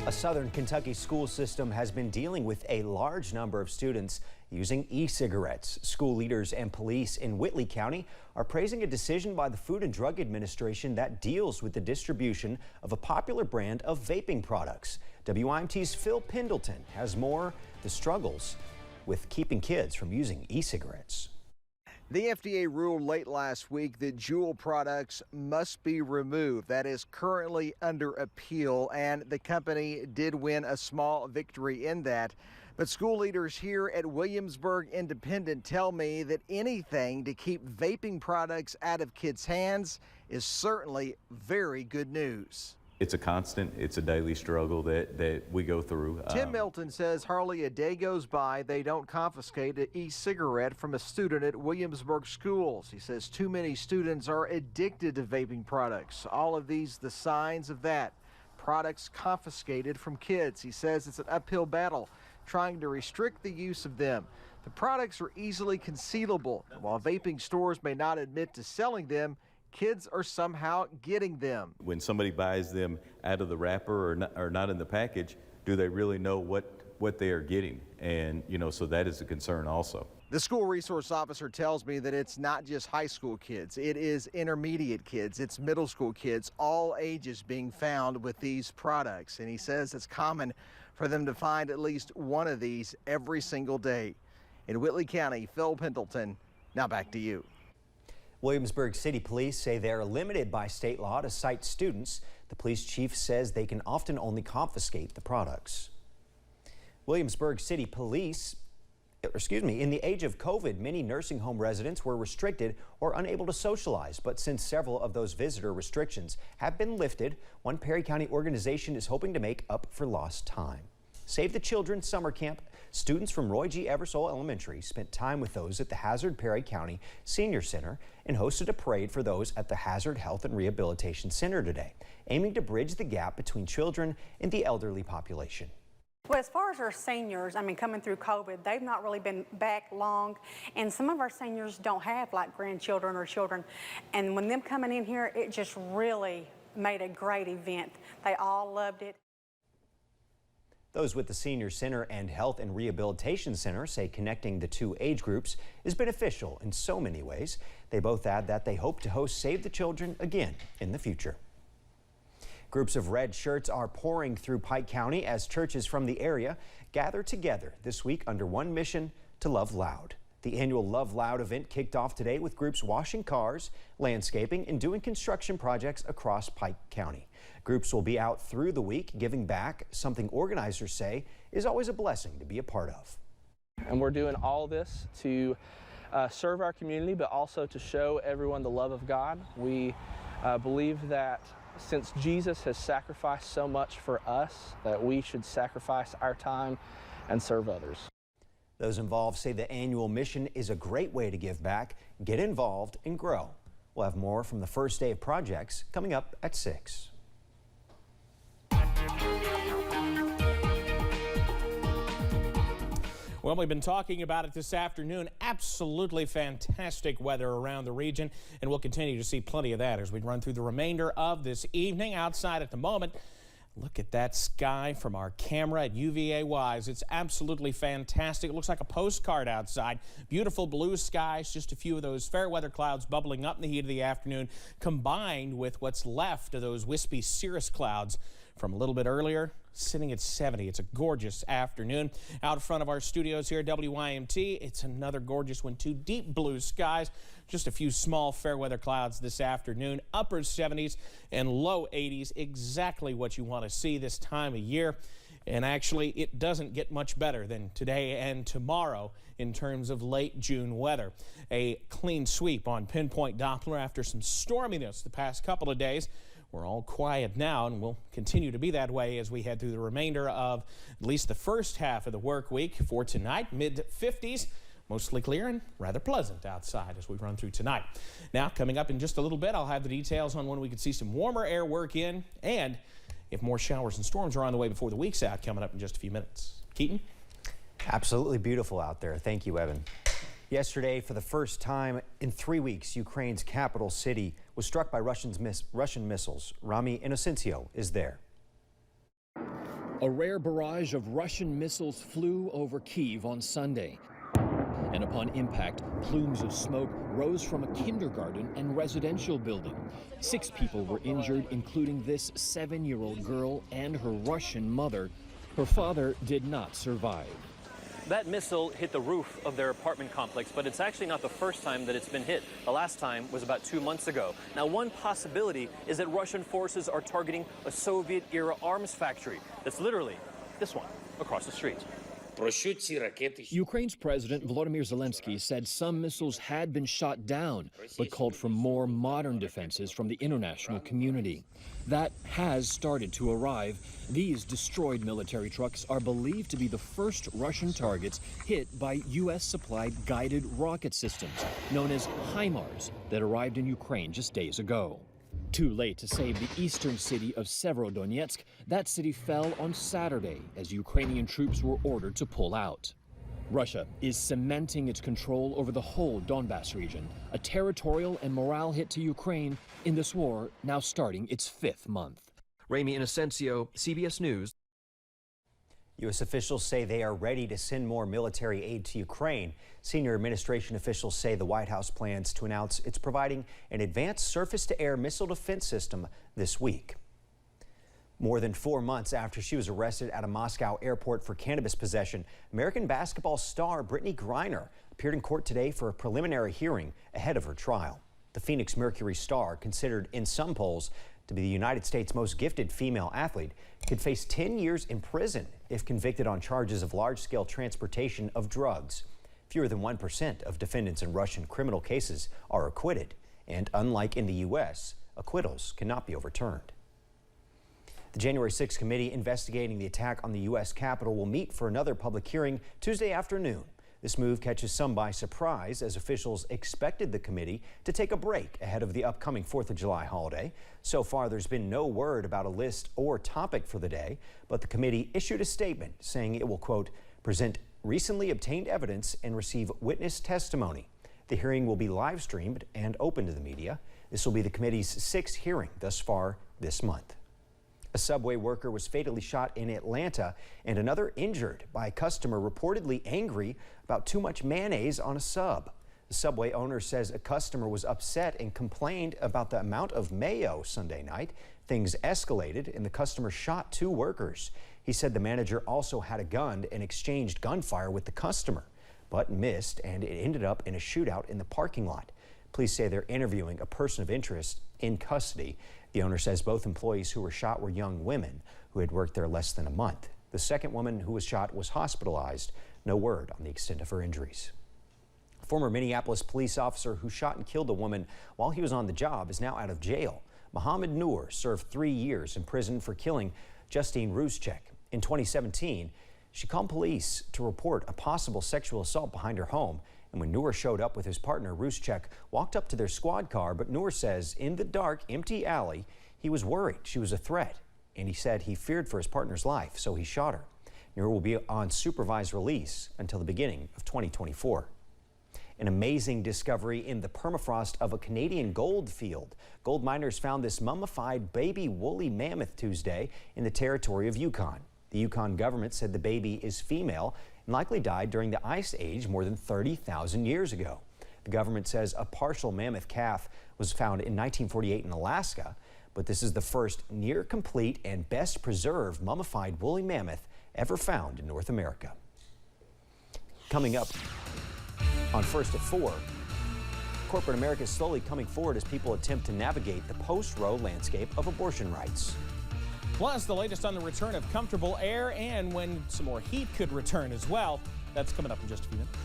A southern Kentucky school system has been dealing with a large number of students using e-cigarettes. School leaders and police in Whitley County are praising a decision by the Food and Drug Administration that deals with the distribution of a popular brand of vaping products. WIMT's Phil Pendleton has more. The struggles with keeping kids from using e-cigarettes. The FDA ruled late last week that Juul products must be removed. That is currently under appeal, and the company did win a small victory in that. But school leaders here at Williamsburg Independent tell me that anything to keep vaping products out of kids' hands is certainly very good news. It's a constant, it's a daily struggle that we go through. Tim Milton says hardly a day goes by they don't confiscate an e-cigarette from a student at Williamsburg schools. He says too many students are addicted to vaping products. All of these the signs of that. Products confiscated from kids. He says it's an uphill battle trying to restrict the use of them. The products are easily concealable. While vaping stores may not admit to selling them, kids are somehow getting them. When somebody buys them out of the wrapper or not in the package, do they really know what they are getting? And, so that is a concern also. The school resource officer tells me that it's not just high school kids, it is intermediate kids, it's middle school kids, all ages being found with these products. And he says it's common for them to find at least one of these every single day. In Whitley County, Phil Pendleton, now back to you. Williamsburg City Police say they're limited by state law to cite students. The police chief says they can often only confiscate the products. Williamsburg City Police, in the age of COVID, many nursing home residents were restricted or unable to socialize. But since several of those visitor restrictions have been lifted, one Perry County organization is hoping to make up for lost time. Save the Children Summer Camp students from Roy G. Eversole Elementary spent time with those at the Hazard Perry County Senior Center and hosted a parade for those at the Hazard Health and Rehabilitation Center today, aiming to bridge the gap between children and the elderly population. Well, as far as our seniors, coming through COVID, they've not really been back long, and some of our seniors don't have like grandchildren or children, and when them coming in here, it just really made a great event. They all loved it. Those with the Senior Center and Health and Rehabilitation Center say connecting the two age groups is beneficial in so many ways. They both add that they hope to host Save the Children again in the future. Groups of red shirts are pouring through Pike County as churches from the area gather together this week under one mission: to love loud. The annual Love Loud event kicked off today with groups washing cars, landscaping, and doing construction projects across Pike County. Groups will be out through the week giving back, something organizers say is always a blessing to be a part of. And we're doing all this to serve our community, but also to show everyone the love of God. We believe that since Jesus has sacrificed so much for us, that we should sacrifice our time and serve others. Those involved say the annual mission is a great way to give back, get involved, and grow. We'll have more from the first day of projects coming up at 6. Well, we've been talking about it this afternoon. Absolutely fantastic weather around the region, and we'll continue to see plenty of that as we run through the remainder of this evening. Outside at the moment, look at that sky from our camera at UVA Wise. It's absolutely fantastic. It looks like a postcard outside. Beautiful blue skies, just a few of those fair weather clouds bubbling up in the heat of the afternoon, combined with what's left of those wispy cirrus clouds from a little bit earlier, sitting at 70. It's a gorgeous afternoon. Out front of our studios here at WIMT, it's another gorgeous one too. Deep blue skies, just a few small fair weather clouds this afternoon. Upper 70s and low 80s, exactly what you want to see this time of year. And actually, it doesn't get much better than today and tomorrow in terms of late June weather. A clean sweep on Pinpoint Doppler after some storminess the past couple of days. We're all quiet now, and we'll continue to be that way as we head through the remainder of at least the first half of the work week. For tonight, mid-50s, mostly clear and rather pleasant outside as we run through tonight. Now, coming up in just a little bit, I'll have the details on when we could see some warmer air work in, and if more showers and storms are on the way before the week's out, coming up in just a few minutes. Keaton? Absolutely beautiful out there. Thank you, Evan. Yesterday, for the first time in 3 weeks, Ukraine's capital city was struck by Russian missiles. Rami Inocencio is there. A rare barrage of Russian missiles flew over Kyiv on Sunday. And upon impact, plumes of smoke rose from a kindergarten and residential building. 6 people were injured, including this 7-year-old girl and her Russian mother. Her father did not survive. That missile hit the roof of their apartment complex, but it's actually not the first time that it's been hit. The last time was about 2 months ago. Now, one possibility is that Russian forces are targeting a Soviet-era arms factory that's literally this one across the street. Ukraine's President Volodymyr Zelensky said some missiles had been shot down, but called for more modern defenses from the international community. That has started to arrive. These destroyed military trucks are believed to be the first Russian targets hit by U.S.-supplied guided rocket systems, known as HIMARS, that arrived in Ukraine just days ago. Too late to save the eastern city of Severodonetsk. That city fell on Saturday as Ukrainian troops were ordered to pull out. Russia is cementing its control over the whole Donbas region, a territorial and morale hit to Ukraine in this war now starting its 5th month. Ramy Inocencio, CBS News. U.S. officials say they are ready to send more military aid to Ukraine. Senior administration officials say the White House plans to announce it's providing an advanced surface-to-air missile defense system this week. More than 4 months after she was arrested at a Moscow airport for cannabis possession, American basketball star Brittney Griner appeared in court today for a preliminary hearing ahead of her trial. The Phoenix Mercury star, considered in some polls to be the United States' most gifted female athlete, could face 10 years in prison if convicted on charges of large-scale transportation of drugs. Fewer than 1% of defendants in Russian criminal cases are acquitted, and unlike in the U.S., acquittals cannot be overturned. The January 6th committee investigating the attack on the U.S. Capitol will meet for another public hearing Tuesday afternoon. This move catches some by surprise as officials expected the committee to take a break ahead of the upcoming 4th of July holiday. So far, there's been no word about a list or topic for the day, but the committee issued a statement saying it will, quote, present recently obtained evidence and receive witness testimony. The hearing will be live streamed and open to the media. This will be the committee's 6th hearing thus far this month. A Subway worker was fatally shot in Atlanta and another injured by a customer reportedly angry about too much mayonnaise on a sub. The Subway owner says a customer was upset and complained about the amount of mayo Sunday night. Things escalated and the customer shot 2 workers. He said the manager also had a gun and exchanged gunfire with the customer, but missed, and it ended up in a shootout in the parking lot. Police say they're interviewing a person of interest in custody. The owner says both employees who were shot were young women who had worked there less than a month. The second woman who was shot was hospitalized. No word on the extent of her injuries. A former Minneapolis police officer who shot and killed a woman while he was on the job is now out of jail. Mohammed Noor served 3 years in prison for killing Justine Ruszczyk. In 2017, she called police to report a possible sexual assault behind her home. And when Noor showed up with his partner, Ruszczyk walked up to their squad car, but Noor says in the dark, empty alley, he was worried she was a threat. And he said he feared for his partner's life, so he shot her. Noor will be on supervised release until the beginning of 2024. An amazing discovery in the permafrost of a Canadian gold field. Gold miners found this mummified baby woolly mammoth Tuesday in the territory of Yukon. The Yukon government said the baby is female and likely died during the Ice Age more than 30,000 years ago. The government says a partial mammoth calf was found in 1948 in Alaska, but this is the first near complete and best preserved mummified woolly mammoth ever found in North America. Coming up on First at 4, corporate America is slowly coming forward as people attempt to navigate the post-Roe landscape of abortion rights. Plus, the latest on the return of comfortable air and when some more heat could return as well. That's coming up in just a few minutes.